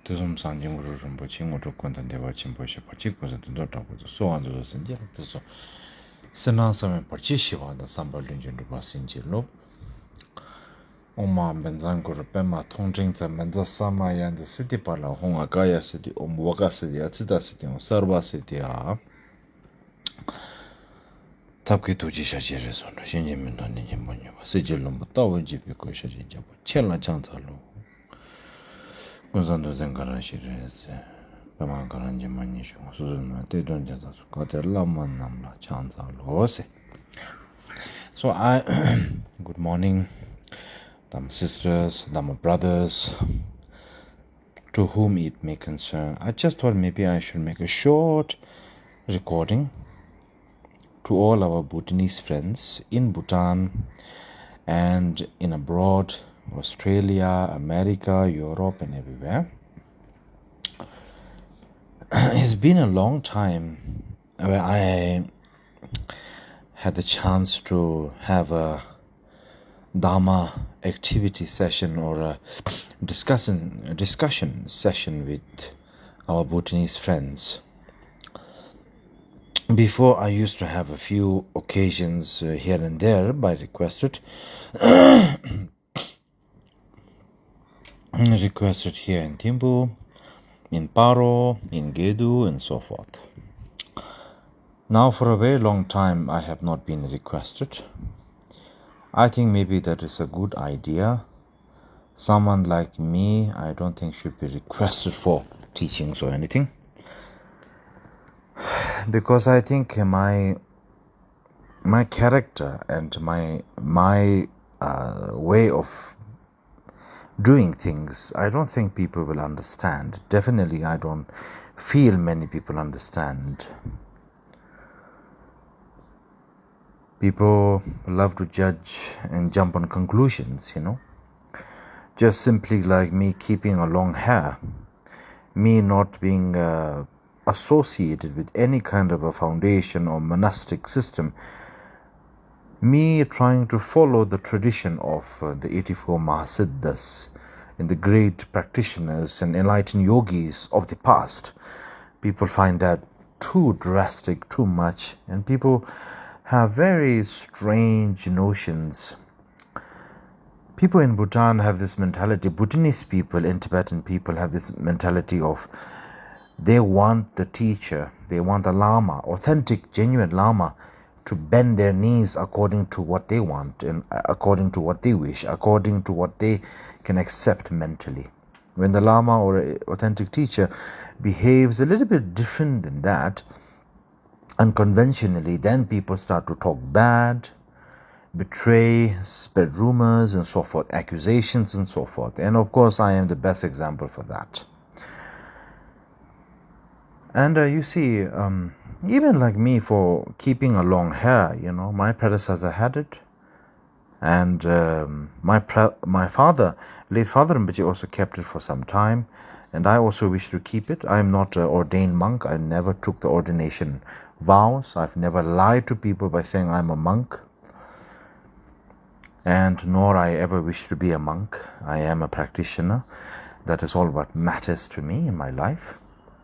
Tuzum Sanjing Rinpoche, Motokontan Deva Chimpoche, Pachikos, and Dota, so on those and yellow. Senasam and Pachishiva, the Samba Linjin to Basinjilo. Oma Benzango, Pema, Tonjings, and Mendosama, and the city pala, Honga Gaya City, Omwaga City, Atsida City, Sarva City, Tapkituji Shajiris on the Shinjamin on Nijimonyo, Sigilum, Tawa Jipiko Shajija, Chella Chantalo. Gozando Zengarashires, Pamakaranji Manishu, Susan, they don't just got a lama namla chance. So good morning, Dhamma sisters, Dhamma brothers, to whom it may concern. I just thought maybe I should make a short recording to all our Bhutanese friends in Bhutan and in abroad, Australia, America, Europe, and everywhere. It's been a long time where I had the chance to have a Dharma activity session or a discussion session with our Bhutanese friends. Before, I used to have a few occasions here and there by requested here in Timbu, in Paro, in Gedu, and so forth. Now, for a very long time, I have not been requested. I think maybe that is a good idea. Someone like me, I don't think should be requested for teachings or anything. Because I think my character and my way of doing things, I don't think people will understand. Definitely, I don't feel many people understand. People love to judge and jump on conclusions, Just simply like me keeping a long hair, me not being associated with any kind of a foundation or monastic system, me trying to follow the tradition of the 84 Mahasiddhas and the great practitioners and enlightened yogis of the past. People find that too drastic, too much, and people have very strange notions. People in Bhutan have this mentality, Bhutanese people and Tibetan people have this mentality of they want the teacher, they want the Lama, authentic, genuine Lama, to bend their knees according to what they want and according to what they wish, according to what they can accept mentally. When the Lama or an authentic teacher behaves a little bit different than that, unconventionally, then people start to talk bad, betray, spread rumors and so forth, accusations and so forth. And of course, I am the best example for that. And you see, even like me, for keeping a long hair, my predecessor had it. And my father, late father Rinpoche, also kept it for some time. And I also wish to keep it. I am not an ordained monk. I never took the ordination vows. I've never lied to people by saying I'm a monk. And nor I ever wish to be a monk. I am a practitioner. That is all what matters to me in my life.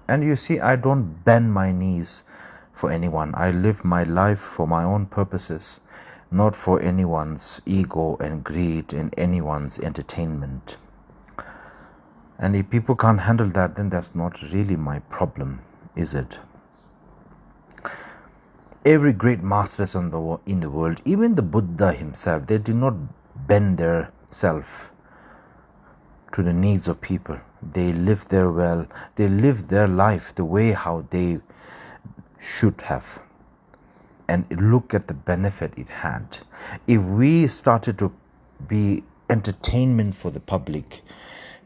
And you see, I don't bend my knees for anyone. I live my life for my own purposes, not for anyone's ego and greed and anyone's entertainment. And if people can't handle that, then that's not really my problem, is it? Every great masters in the world, even the Buddha himself, they did not bend their self to the needs of people. They live their life the way how they should have. And look at the benefit it had. If we started to be entertainment for the public,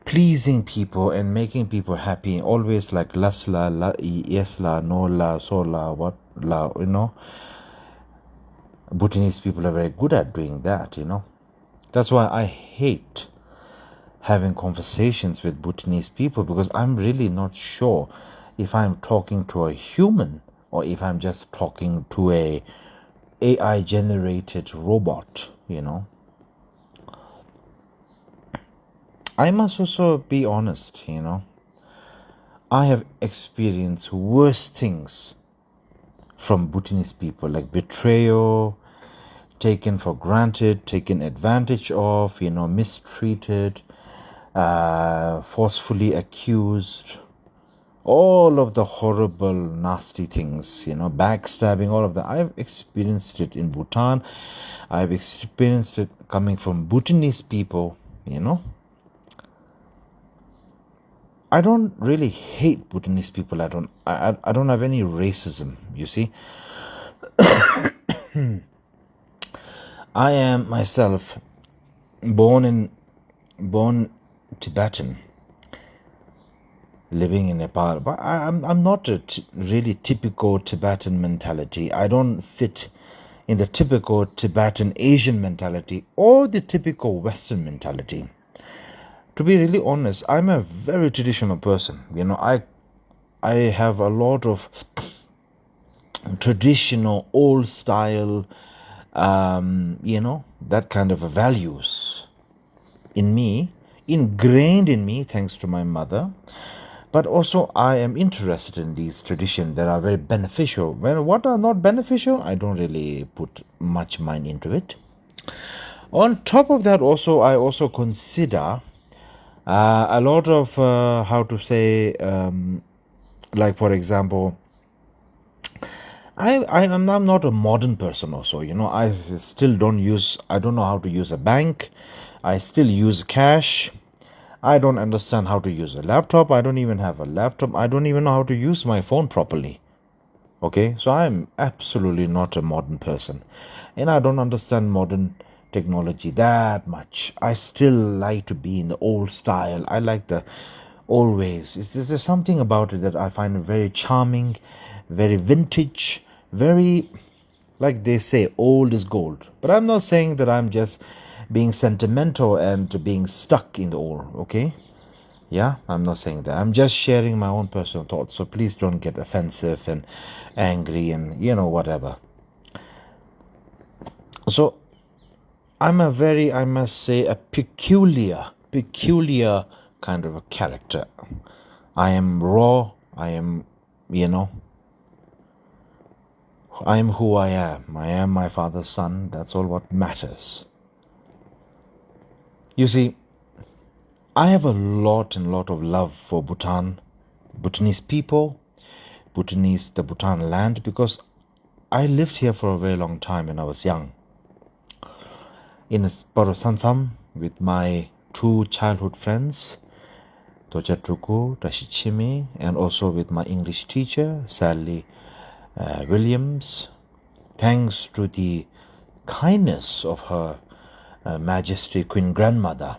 pleasing people and making people happy, always like lasla, yes la, no la, so la, what la, Bhutanese people are very good at doing that, That's why I hate having conversations with Bhutanese people, because I'm really not sure if I'm talking to a human or if I'm just talking to a AI generated robot, I must also be honest, I have experienced worse things from Bhutanese people, like betrayal, taken for granted, taken advantage of, mistreated, forcefully accused, all of the horrible, nasty things, backstabbing, all of that. I've experienced it in Bhutan. I've experienced it coming from Bhutanese people, I don't really hate Bhutanese people. I don't have any racism, you see. I am myself born Tibetan, living in Nepal, but I'm not a really typical Tibetan mentality. I don't fit in the typical Tibetan Asian mentality or the typical Western mentality. To be really honest, I'm a very traditional person. I have a lot of traditional, old style, that kind of values in me, ingrained in me thanks to my mother. But also I am interested in these traditions that are very beneficial. Well, what are not beneficial, I don't really put much mind into it. On top of that, I also consider a lot of, how to say, like for example, I'm not a modern person also, I still I don't know how to use a bank. I still use cash. I don't understand how to use a laptop. I don't even have a laptop. I don't even know how to use my phone properly. Okay, so I'm absolutely not a modern person. And I don't understand modern technology that much. I still like to be in the old style. I like the old ways. There's something about it that I find very charming, very vintage, very, like they say, old is gold. But I'm not saying that I'm just being sentimental and being stuck in the old, okay? Yeah, I'm not saying that. I'm just sharing my own personal thoughts. So please don't get offensive and angry and, whatever. So I'm I must say, a peculiar kind of a character. I am raw. I am who I am. I am my father's son. That's all what matters. You see, I have a lot of love for Bhutan, Bhutanese people, the Bhutan land, because I lived here for a very long time when I was young. In Sansam with my two childhood friends, Tojatuku, Tashichimi, and also with my English teacher, Sally Williams. Thanks to the kindness of her Majesty Queen Grandmother,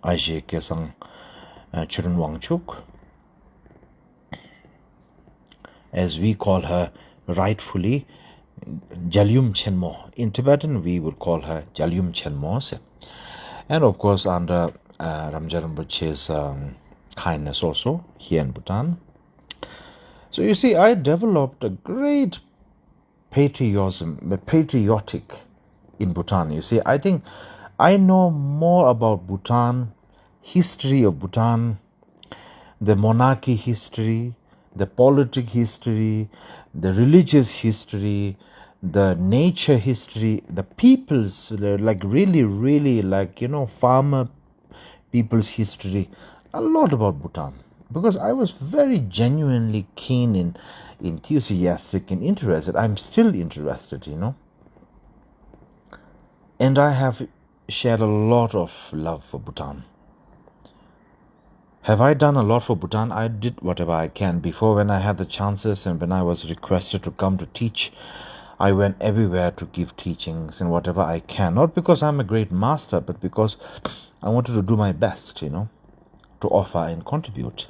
Ajay Kesang Churun Wangchuk, as we call her rightfully, Jalyum Chenmo. In Tibetan, we would call her Jalyum Chenmo. And of course, under Ramja Rinpoche's kindness also here in Bhutan. So you see, I developed a great patriotic in Bhutan. You see, I think I know more about Bhutan, history of Bhutan, the monarchy history, the politic history, the religious history, the nature history, the people's, like really, like, farmer people's history, a lot about Bhutan. Because I was very genuinely keen and enthusiastic and interested. I'm still interested, And I have shared a lot of love for Bhutan. Have I done a lot for Bhutan? I did whatever I can. Before, when I had the chances and when I was requested to come to teach, I went everywhere to give teachings and whatever I can. Not because I'm a great master, but because I wanted to do my best, to offer and contribute.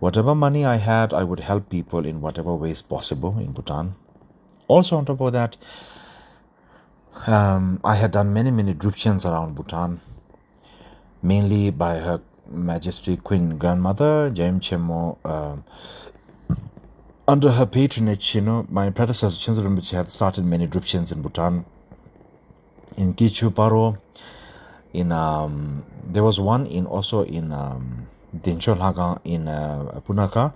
Whatever money I had, I would help people in whatever ways possible in Bhutan. Also, on top of that, I had done many drupchans around Bhutan, mainly by Her Majesty Queen Grandmother, Jaim Chemo. Under her patronage, my predecessor, Khyentse Rinpoche, had started many drupchans in Bhutan. In Kichu Paro, there was one also in Dinchol Hagang in Punaka,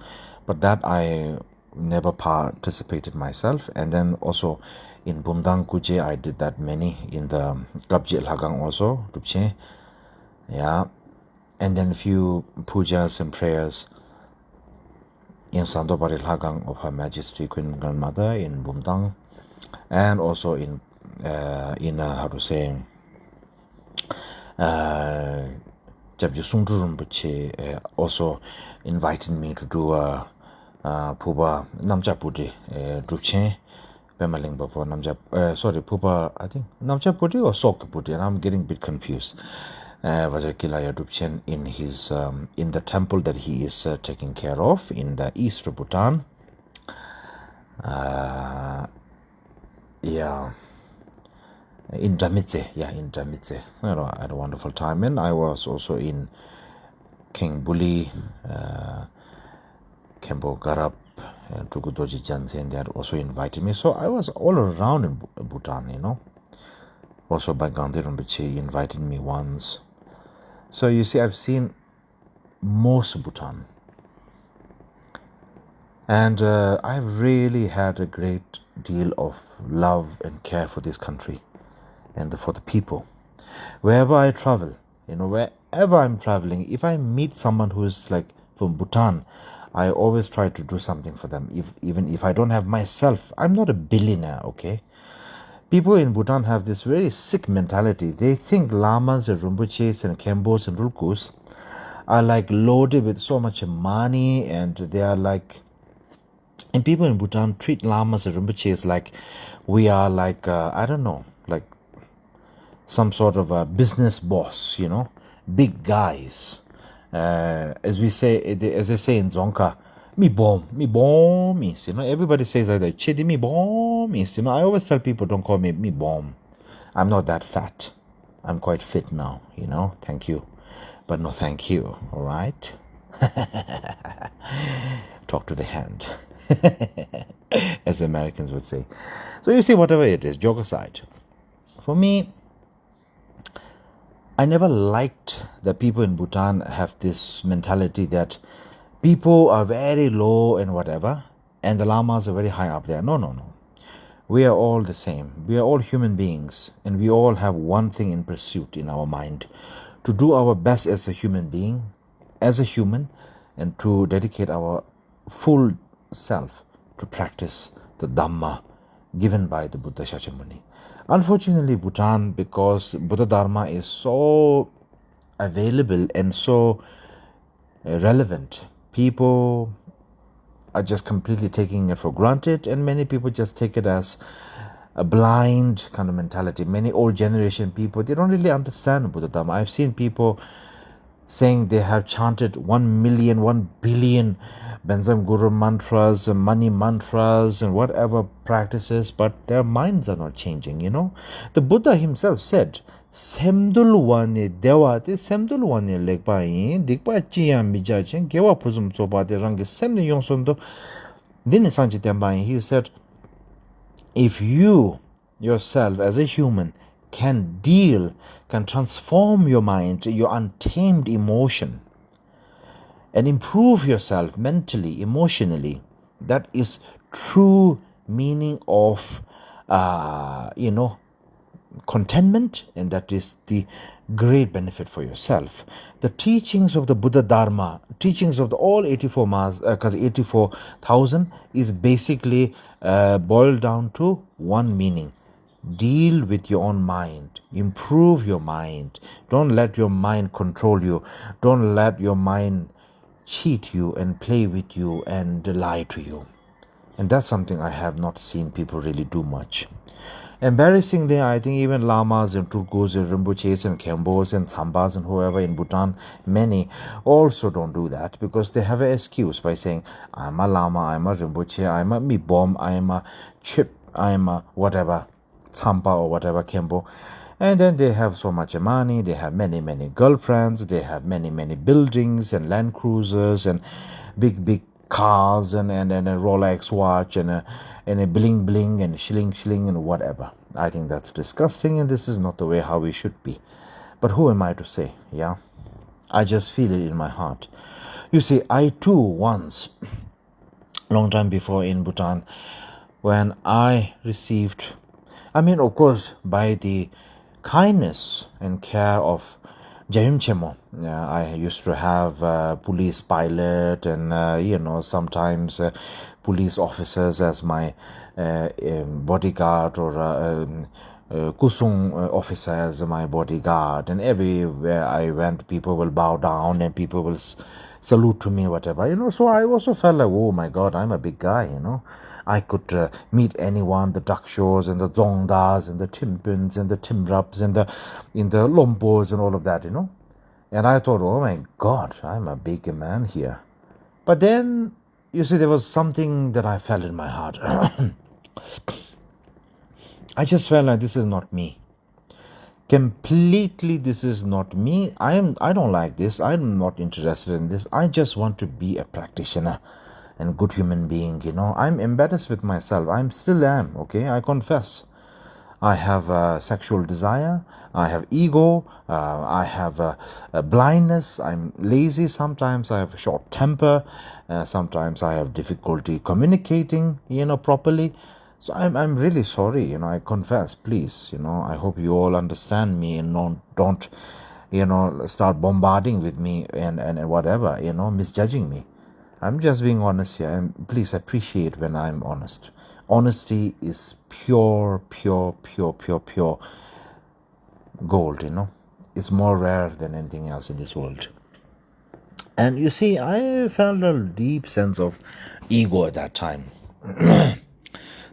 but that I never participated myself. And then also in Bumdang Kuje, I did that many in the Kyabje Hagang also, Dupche. Yeah. And then a few pujas and prayers in Sandobaril Hagang of Her Majesty Queen Grandmother in Bumdang, and also in how to say, Kyabje Rinpoche also invited me to do a Puba Namcha Pudi Drupche Pemaling Bapa Namja sorry Puba, I think Namcha Pudi or Sok Pudi, and I'm getting a bit confused. Vajakilaya Drupchen in his in the temple that he is taking care of in the east of Bhutan. Yeah, in Damitse, in Damitse. You know, I had a wonderful time, and I was also in King Buli, Kembo Garap, and Tukudoji Jansen. They had also invited me, so I was all around in Bhutan. You know, also by Gandhi Rinpoche invited me once. So you see, I've seen most of Bhutan, and I've really had a great deal of love and care for this country and for the people. Wherever I travel, you know, wherever I'm traveling, if I meet someone who's like from Bhutan, I always try to do something for them. Even if I don't have myself, I'm not a billionaire, okay? People in Bhutan have this very sick mentality. They think lamas and Rinpoches and Khenpos and Rulkus are like loaded with so much money, and they are like, and people in Bhutan treat lamas and Rinpoches like we are like, I don't know, like some sort of a business boss, you know, big guys. As they say in Zonka, mi bom means, you know, everybody says that, chidi mi bom means, you know, I always tell people, don't call me mi bom. I'm not that fat. I'm quite fit now, you know, thank you. But no thank you, all right? Talk to the hand, as Americans would say. So you see, whatever it is, joke aside, for me, I never liked that people in Bhutan have this mentality that people are very low and whatever, and the lamas are very high up there. No. We are all the same. We are all human beings, and we all have one thing in pursuit in our mind: to do our best as a human being, as a human, and to dedicate our full self to practice the Dhamma given by the Buddha Shakyamuni. Unfortunately, Bhutan, because Buddha Dharma is so available and so relevant, people are just completely taking it for granted, and many people just take it as a blind kind of mentality. Many old generation people, they don't really understand Buddha Dharma. I've seen people saying they have chanted 1 million, 1 billion Benzam Guru mantras, money mantras, and whatever practices, but their minds are not changing, you know. The Buddha himself said, Semdulwani Dewati, Semdulwani Lekpai, Dikpa Chiam Bijachin, Gewa Pusum Sobati Rangi, Semni Yonsundo, Dini Sanchitambai. He said, if you yourself as a human can transform your mind, your untamed emotion, and improve yourself mentally, emotionally, that is true meaning of, contentment, and that is the great benefit for yourself. The teachings of the Buddha Dharma, teachings of the all 84 Mas, because 84,000 is basically boiled down to one meaning: deal with your own mind, improve your mind. Don't let your mind control you. Don't let your mind cheat you and play with you and lie to you. And that's something I have not seen people really do much. Embarrassingly, I think even lamas and Tulkus and Rinpoches and Khenpos and Tsambas and whoever in Bhutan, many also don't do that, because they have an excuse by saying, I'm a lama, I'm a Rinpoche, I'm a Mibom, I'm a Chip, I'm a whatever, Tsampa or whatever Khenpo. And then they have so much money, they have many girlfriends, they have many buildings and Land Cruisers and big cars and a Rolex watch and a bling and shilling and whatever. I think that's disgusting, and this is not the way how we should be. But who am I to say? Yeah, I just feel it in my heart. You see, I too once, long time before in Bhutan, when I received, of course, by the kindness and care of Jayum Chemo, I used to have police pilot and, sometimes police officers as my bodyguard, or Kusung officer as my bodyguard, and everywhere I went, people will bow down and people will salute to me, whatever, so I also felt like, oh my God, I'm a big guy, I could meet anyone, the Dakshos and the Dongdas and the Timpins and the Timraps and the Lompos and all of that, and I thought, oh my God, I'm a big man here. But then, you see, there was something that I felt in my heart. I just felt like this is not me. Completely, this is not me. I don't like this. I'm not interested in this. I just want to be a practitioner and good human being, I'm embarrassed with myself. I still am, okay? I confess. I have sexual desire. I have ego. I have blindness. I'm lazy sometimes. I have short temper. Sometimes I have difficulty communicating, properly. So I'm really sorry, I confess, please, I hope you all understand me and don't start bombarding with me and whatever, misjudging me. I'm just being honest here, and please appreciate when I'm honest. Honesty is pure gold, It's more rare than anything else in this world. And you see, I felt a deep sense of ego at that time.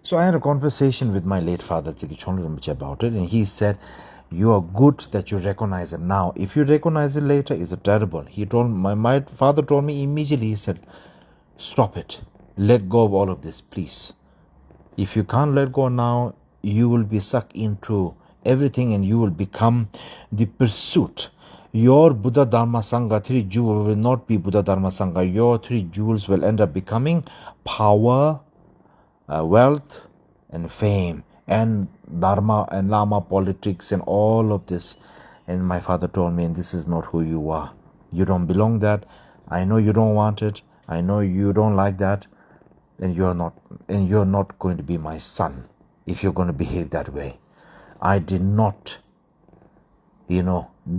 So I had a conversation with my late father, Tsikichonlu Rinpoche, about it, and he said, you are good that you recognize it now. If you recognize it later, it's terrible. He told my father told me immediately, he said, stop it. Let go of all of this, please. If you can't let go now, you will be sucked into everything and you will become the pursuit. Your Buddha Dharma Sangha, 3 jewels will not be Buddha Dharma Sangha. Your 3 jewels will end up becoming power, wealth and fame and dharma and lama politics and all of this. And my father told me, and this is not who you are. You don't belong that. I know you don't want it. I know you don't like that. And you're not going to be my son if you're going to behave that way. I did not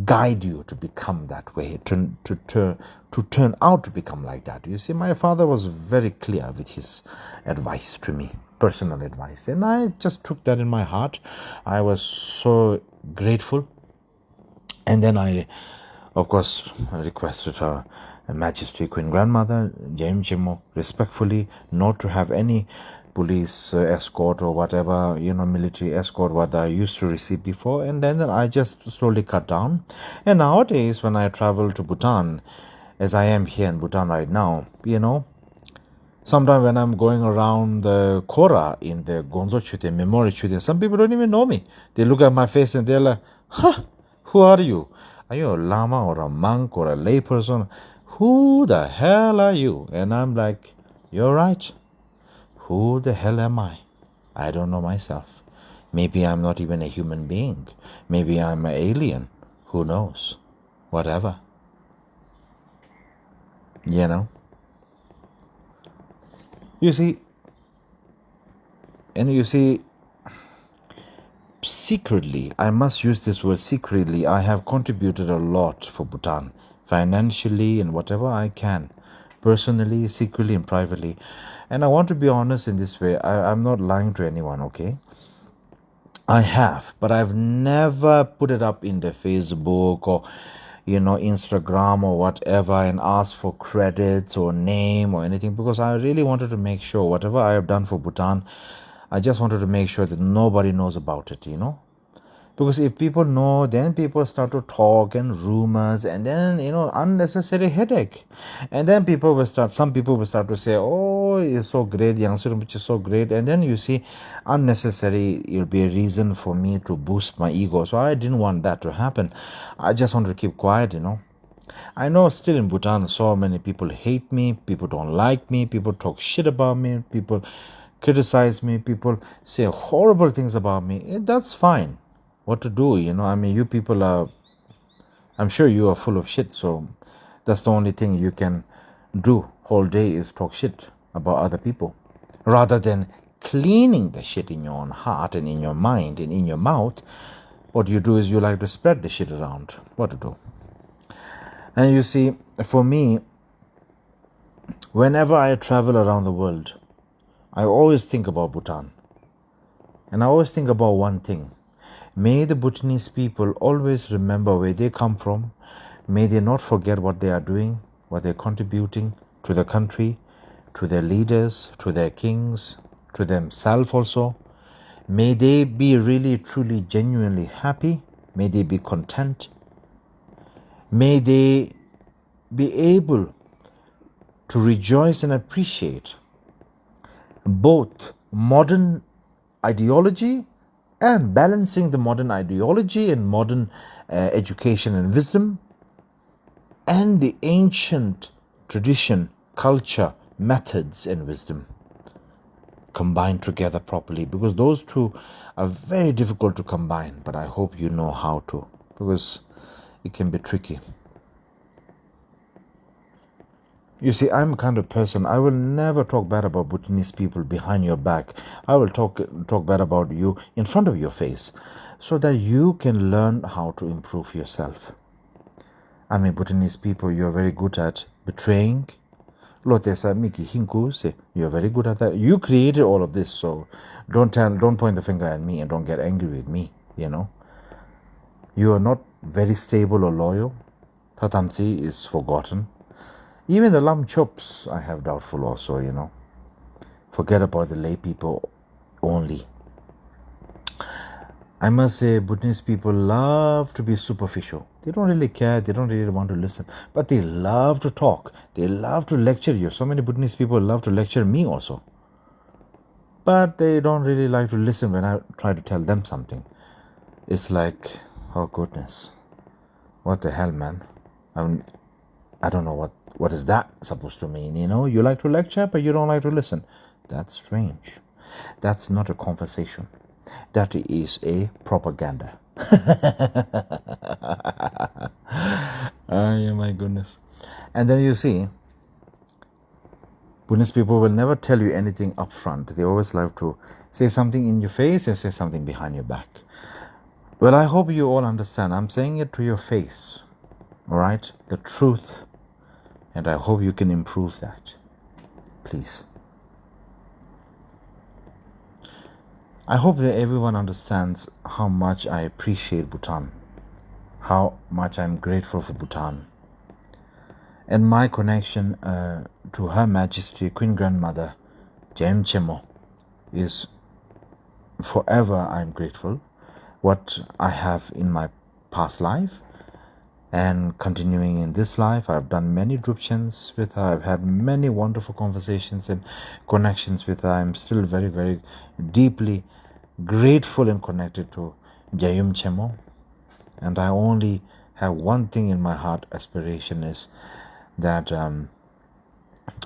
guide you to become that way, to turn out to become like that. You see, my father was very clear with his advice to me, personal advice, and I just took that in my heart. I was so grateful. And then I, of course, requested her Majesty Queen Grandmother, James Jimmo, respectfully, not to have any police escort or whatever, military escort, what I used to receive before. And then I just slowly cut down. And nowadays, when I travel to Bhutan, as I am here in Bhutan right now, sometimes when I'm going around the Kora in the Gonzo Chute, Memorial Chute, some people don't even know me. They look at my face and they're like, huh, who are you? Are you a lama or a monk or a layperson? Who the hell are you? And I'm like, you're right. Who the hell am I? I don't know myself. Maybe I'm not even a human being. Maybe I'm an alien. Who knows? Whatever. You see, secretly, I must use this word secretly, I have contributed a lot for Bhutan, financially and whatever I can, personally, secretly and privately. And I want to be honest in this way. I'm not lying to anyone, okay? I have, but I've never put it up in the Facebook or Instagram or whatever and asked for credits or name or anything, because I really wanted to make sure whatever I have done for Bhutan, I just wanted to make sure that nobody knows about it, Because if people know, then people start to talk and rumors and then, unnecessary headache. And then some people will start to say, oh, it's so great, Yangsi Rinpoche is so great. And then you see, unnecessary, it'll be a reason for me to boost my ego. So I didn't want that to happen. I just wanted to keep quiet, I know still in Bhutan, so many people hate me, people don't like me, people talk shit about me, people criticize me, people say horrible things about me. That's fine. What to do, you people are, I'm sure you are full of shit, so that's the only thing you can do whole day is talk shit about other people. Rather than cleaning the shit in your own heart and in your mind and in your mouth, what you do is you like to spread the shit around. What to do? And you see, for me, whenever I travel around the world, I always think about Bhutan. And I always think about one thing. May the Bhutanese people always remember where they come from. May they not forget what they are doing, what they're contributing to the country, to their leaders, to their kings, to themselves also. May they be really, truly, genuinely happy. May they be content. May they be able to rejoice and appreciate both modern ideology and balancing the modern ideology and modern education and wisdom and the ancient tradition, culture, methods and wisdom combined together properly, because those two are very difficult to combine, but I hope you know how to, because it can be tricky. You see, I'm a kind of person, I will never talk bad about Bhutanese people behind your back. I will talk bad about you in front of your face so that you can learn how to improve yourself. I mean, Bhutanese people, you're very good at betraying. Lotesa Miki Hinku say you're very good at that. You created all of this, so don't point the finger at me and don't get angry with me, you know. You are not very stable or loyal. Tatamsi is forgotten. Even the lam chops I have doubtful also, you know. Forget about the lay people only. I must say, Bhutanese people love to be superficial. They don't really care, they don't really want to listen, but they love to talk. They love to lecture you. So many Bhutanese people love to lecture me also. But they don't really like to listen when I try to tell them something. It's like, oh goodness, what the hell, man? I don't know what is that supposed to mean, you know? You like to lecture, but you don't like to listen. That's strange. That's not a conversation. That is a propaganda. Oh my goodness. And then you see, Buddhist people will never tell you anything up front. They always like to say something in your face and say something behind your back. Well, I hope you all understand. I'm saying it to your face, all right? The truth. And I hope you can improve that. Please. I hope that everyone understands how much I appreciate Bhutan, how much I'm grateful for Bhutan, and my connection to Her Majesty Queen Grandmother Jem Chemo is forever. I'm grateful what I have in my past life and continuing in this life. I've done many drupchans with her. I've had many wonderful conversations and connections with her. I'm still very, very deeply grateful and connected to Jayum Chemo. And I only have one thing in my heart, aspiration is that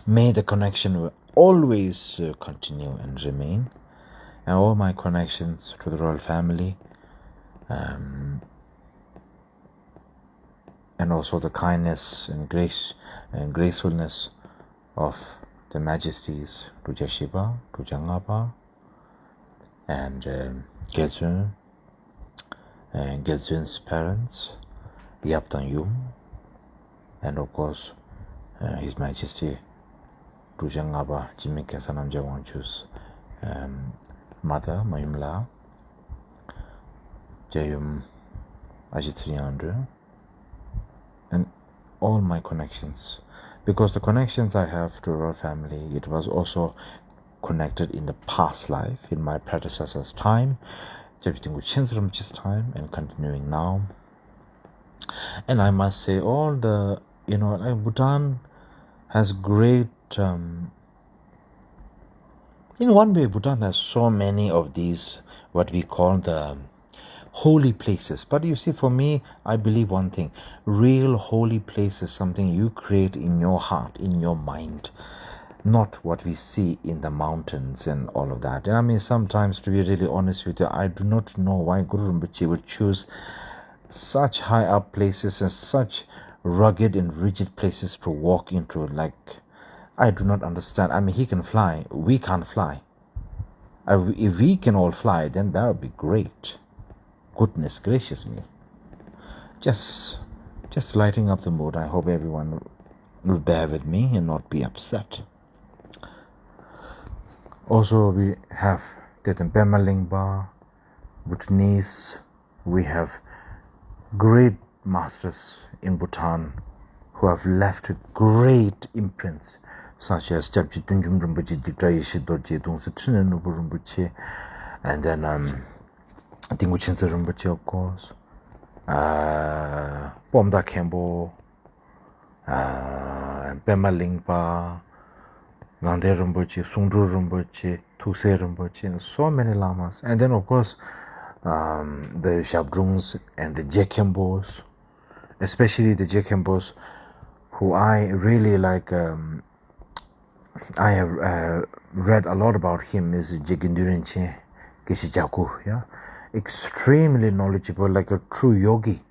may the connection always continue and remain. And all my connections to the royal family, and also the kindness and grace and gracefulness of the majesties to Jashiba, to Jangapa, and Gelsun, and Gelsun's parents, Yaptan Yum, and of course His Majesty to Jangapa, Jimmy Kasanam Jawanchus, Mother Mayumla, Jayum Ajitriandre, and all my connections, because the connections I have to royal family, it was also connected in the past life, in my predecessor's time, Kyabje Dilgo Khyentse Rinpoche's time, and continuing now. And I must say, all the, like Bhutan has great, in one way, Bhutan has so many of these, what we call the holy places. But you see, for me, I believe one thing, real holy place is something you create in your heart, in your mind, not what we see in the mountains and all of that. And I mean, sometimes, to be really honest with you, I do not know why Guru Rinpoche would choose such high up places and such rugged and rigid places to walk into. Like, I do not understand. I mean, he can fly. We can't fly. If we can all fly, then that would be great. Goodness gracious me. Just lighting up the mood. I hope everyone will bear with me and not be upset. Also, we have Teten Pema Lingpa, Bhutanese. We have great masters in Bhutan who have left great imprints, such as Kyabje Dilgo Khyentse Rinpoche, and then Dilgo Khyentse Rinpoche, of course, Pomda Khenpo, and Pema Lingpa, Ngande Rinpoche, Sungdru Rinpoche, Thuse Rinpoche, and so many lamas. And then, of course, the Shabdrungs and the Jekhembos, especially the Jekhembos, who I really like. I have read a lot about him. Is Jegindurinche Geshijaku, yeah, extremely knowledgeable, like a true yogi,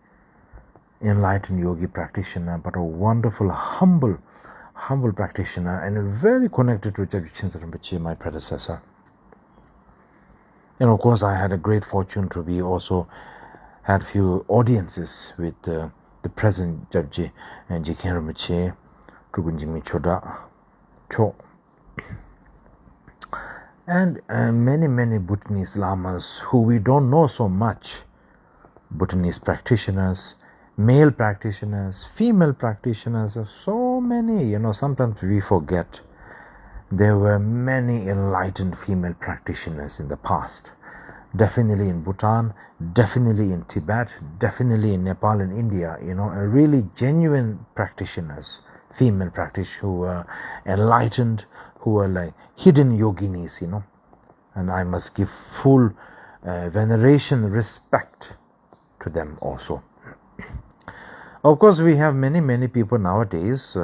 enlightened yogi practitioner, but a wonderful, humble practitioner, and very connected to Kyabje Khyentse Rinpoche, my predecessor. And of course, I had a great fortune to be also had few audiences with the present Kyabje and Jikhen Rinpoche, Tugunjimi Choda, Cho, and many Bhutanese lamas who we don't know so much. Bhutanese practitioners, male practitioners, female practitioners, so many. Sometimes we forget. There were many enlightened female practitioners in the past. Definitely in Bhutan, definitely in Tibet, definitely in Nepal and India, really genuine practitioners, female practitioners who were enlightened, who were like hidden yoginis, and I must give full veneration, respect to them also. Of course, we have many people nowadays,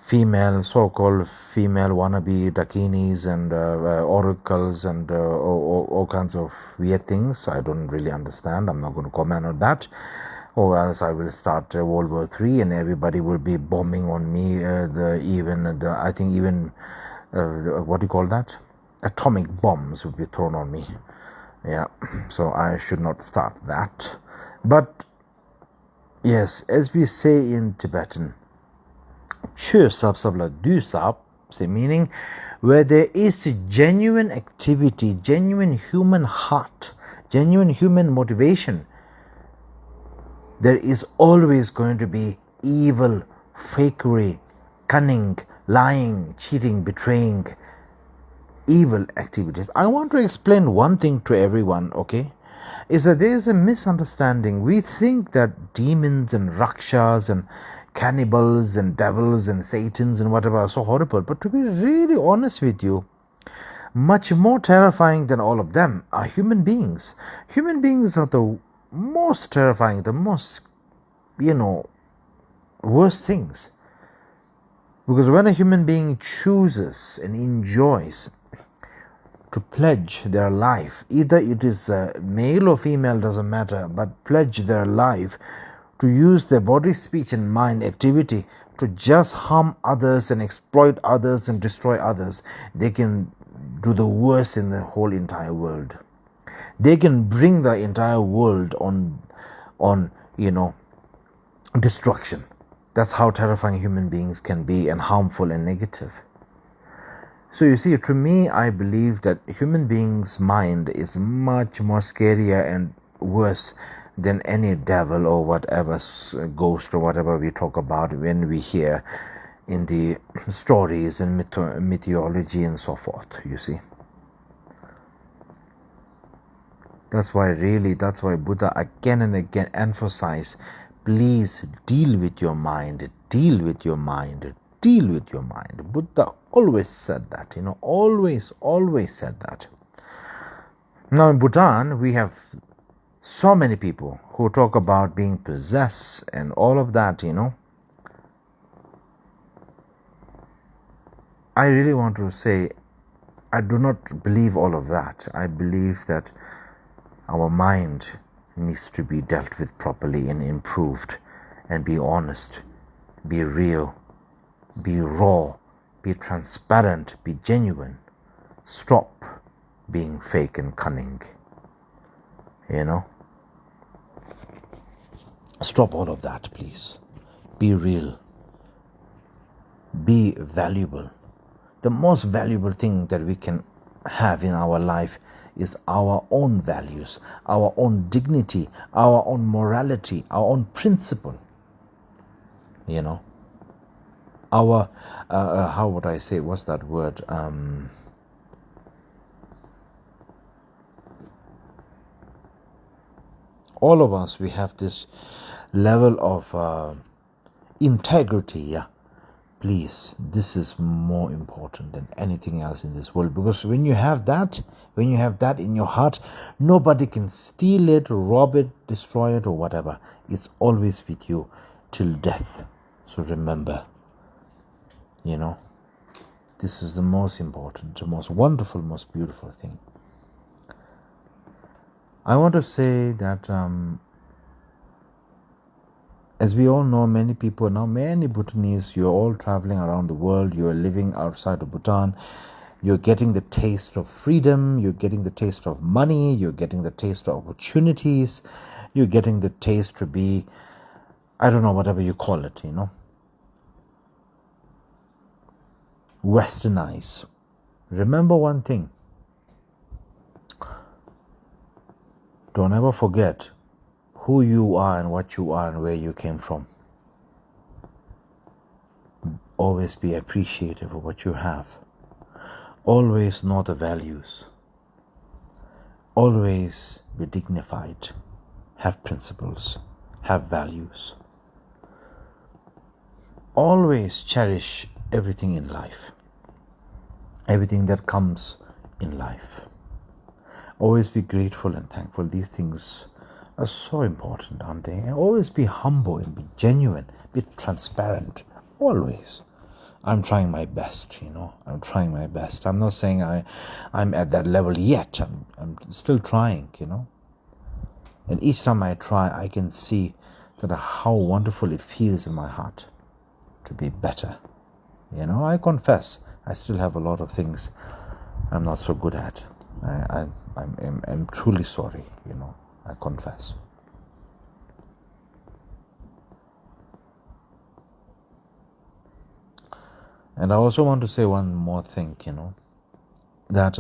female, so-called female wannabe dakinis and oracles and all kinds of weird things. I don't really understand. I'm not going to comment on that, or else I will start World War III and everybody will be bombing on me. I think even what do you call that? Atomic bombs would be thrown on me. Yeah, so I should not start that. But yes, as we say in Tibetan, Chö sab sabla du sab, meaning where there is a genuine activity, genuine human heart, genuine human motivation, there is always going to be evil, fakery, cunning, lying, cheating, betraying, evil activities. I want to explain one thing to everyone, okay? Is that there is a misunderstanding. We think that demons and rakshas and cannibals and devils and satans and whatever are so horrible. But to be really honest with you, much more terrifying than all of them are human beings. Human beings are the most terrifying, the most, worst things. Because when a human being chooses and enjoys to pledge their life, either it is male or female, doesn't matter, but pledge their life to use their body, speech and mind activity to just harm others and exploit others and destroy others, they can do the worst in the whole entire world. They can bring the entire world on destruction. That's how terrifying human beings can be, and harmful and negative. So you see, to me, I believe that human beings' mind is much more scarier and worse than any devil or whatever ghost or whatever we talk about when we hear in the stories and mythology and so forth, you see. That's why Buddha again and again emphasized, please deal with your mind, deal with your mind, deal with your mind. Buddha always said that, always said that. Now in Bhutan, we have so many people who talk about being possessed and all of that, I really want to say, I do not believe all of that. I believe that our mind needs to be dealt with properly and improved, and be honest, be real, be raw, be transparent, be genuine. Stop being fake and cunning, Stop all of that, please. Be real. Be valuable. The most valuable thing that we can have in our life is our own values, our own dignity, our own morality, our own principle. Our, how would I say, what's that word? All of us, we have this level of integrity, yeah. Please, this is more important than anything else in this world, because when you have that in your heart, nobody can steal it, rob it, destroy it, or whatever. It's always with you till death. So remember, this is the most important, the most wonderful, most beautiful thing. I want to say that as we all know, many people now, many Bhutanese, you're all traveling around the world, you're living outside of Bhutan, you're getting the taste of freedom, you're getting the taste of money, you're getting the taste of opportunities, you're getting the taste to be, I don't know, whatever you call it, Westernized. Remember one thing. Don't ever forget who you are and what you are and where you came from. Always be appreciative of what you have. Always know the values. Always be dignified. Have principles. Have values. Always cherish everything in life. Everything that comes in life. Always be grateful and thankful. These things are so important, aren't they? And always be humble and be genuine, be transparent, always. I'm trying my best, I'm trying my best. I'm not saying I'm at that level yet. I'm still trying, And each time I try, I can see that how wonderful it feels in my heart to be better. I confess, I still have a lot of things I'm not so good at. I'm truly sorry, I confess. And I also want to say one more thing, that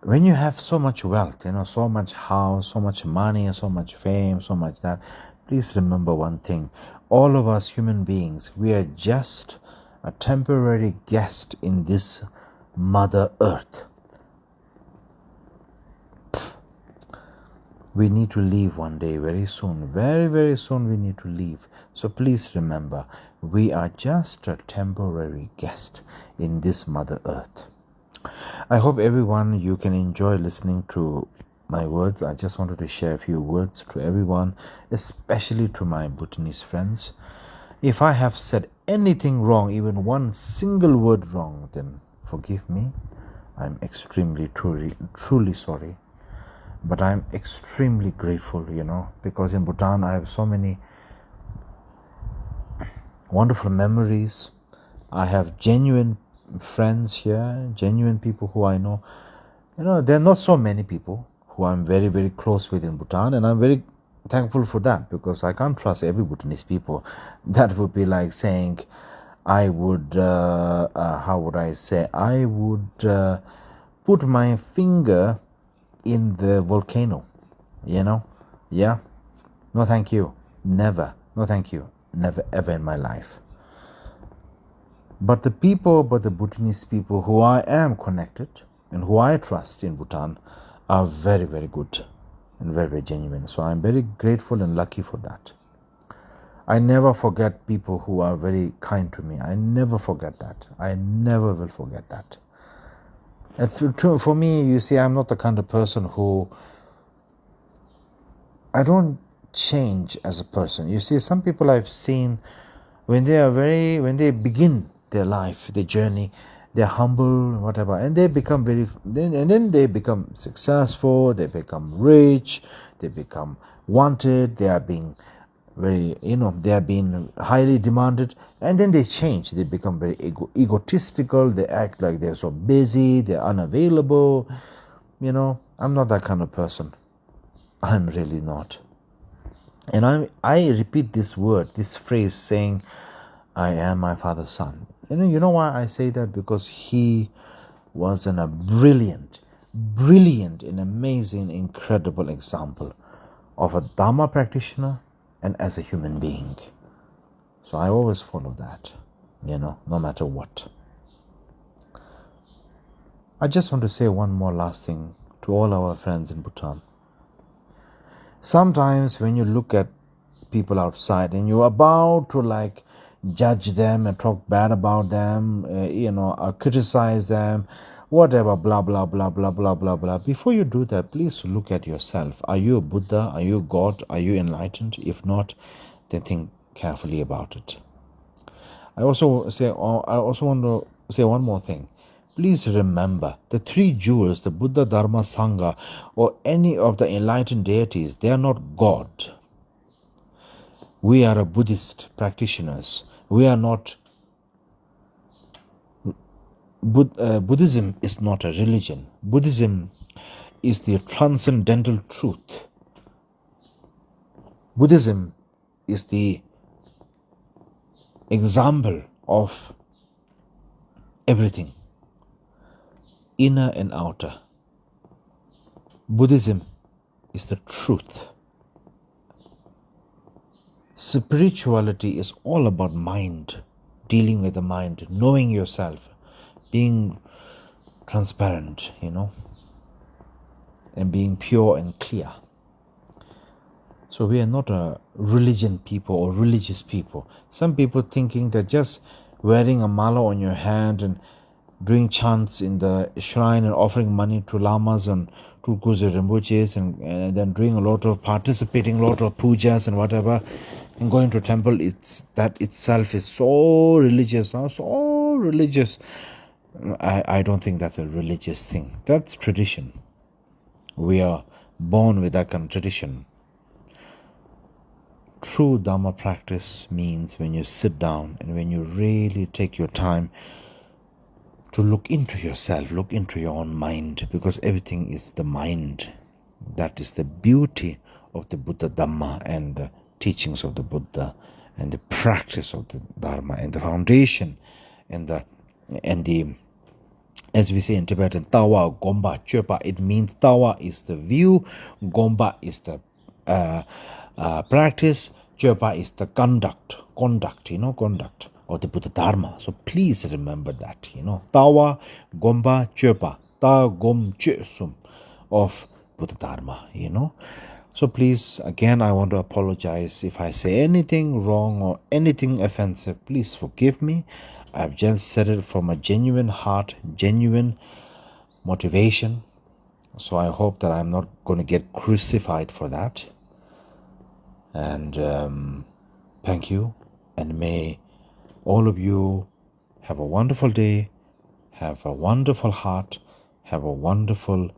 when you have so much wealth, so much house, so much money, so much fame, so much that, please remember one thing. All of us human beings, we are just a temporary guest in this Mother Earth. We need to leave one day, very soon. Very, very soon we need to leave. So please remember, we are just a temporary guest in this Mother Earth. I hope everyone, you can enjoy listening to my words. I just wanted to share a few words to everyone, especially to my Bhutanese friends. If I have said anything wrong, even one single word wrong, then forgive me. I'm extremely, truly sorry. But I'm extremely grateful, because in Bhutan I have so many wonderful memories. I have genuine friends here, genuine people who I know. There are not so many people who I'm very, very close with in Bhutan, and I'm very thankful for that, because I can't trust every Bhutanese people. That would be like saying I would, how would I say, I would put my finger in the volcano, Yeah. No, thank you. Never. No, thank you. Never, ever in my life. But the Bhutanese people who I am connected and who I trust in Bhutan are very, very good and very, very genuine. So I'm very grateful and lucky for that. I never forget people who are very kind to me. I never forget that. I never will forget that. And for me, you see, I'm not the kind of person who, I don't change as a person. You see, some people I've seen, when they begin their life, their journey. They're humble, whatever, and they become then they become successful. They become rich. They become wanted. They are being they are being highly demanded, and then they change. They become very egotistical. They act like they're so busy. They're unavailable. I'm not that kind of person. I'm really not. And I repeat this phrase, saying, I am my father's son. You know why I say that? Because he was a brilliant and amazing, incredible example of a Dharma practitioner and as a human being. So I always follow that, no matter what. I just want to say one more last thing to all our friends in Bhutan. Sometimes when you look at people outside and you're about to judge them and talk bad about them, criticize them, whatever, blah, blah, blah, blah, blah, blah, blah. Before you do that, please look at yourself. Are you a Buddha? Are you God? Are you enlightened? If not, then think carefully about it. I also want to say one more thing. Please remember, the three jewels, the Buddha, Dharma, Sangha, or any of the enlightened deities, they are not God. We are a Buddhist practitioners. We are not. Buddhism is not a religion. Buddhism is the transcendental truth. Buddhism is the example of everything, inner and outer. Buddhism is the truth. Spirituality is all about mind, dealing with the mind, knowing yourself, being transparent, and being pure and clear. So we are not a religion people or religious people. Some people thinking that just wearing a mala on your hand and doing chants in the shrine and offering money to lamas and to Guru Rinpoches and then doing participating a lot of pujas and whatever, and going to temple, that itself is so religious. So religious. I don't think that's a religious thing. That's tradition. We are born with that kind of tradition. True Dharma practice means when you sit down and when you really take your time to look into yourself, look into your own mind, because everything is the mind. That is the beauty of the Buddha Dhamma and the teachings of the Buddha and the practice of the Dharma and the foundation and the as we say in Tibetan, Tawa, Gomba, Chöpa. It means Tawa is the view, Gomba is the practice, Chöpa is the conduct of the Buddha Dharma. So please remember that, Tawa, Gomba, Chöpa, Ta Gom Chö Sum of Buddha Dharma, So please, again, I want to apologize if I say anything wrong or anything offensive. Please forgive me. I've just said it from a genuine heart, genuine motivation. So I hope that I'm not going to get crucified for that. And thank you. And may all of you have a wonderful day, have a wonderful heart, have a wonderful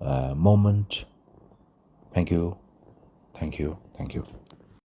moment. Thank you. Thank you. Thank you.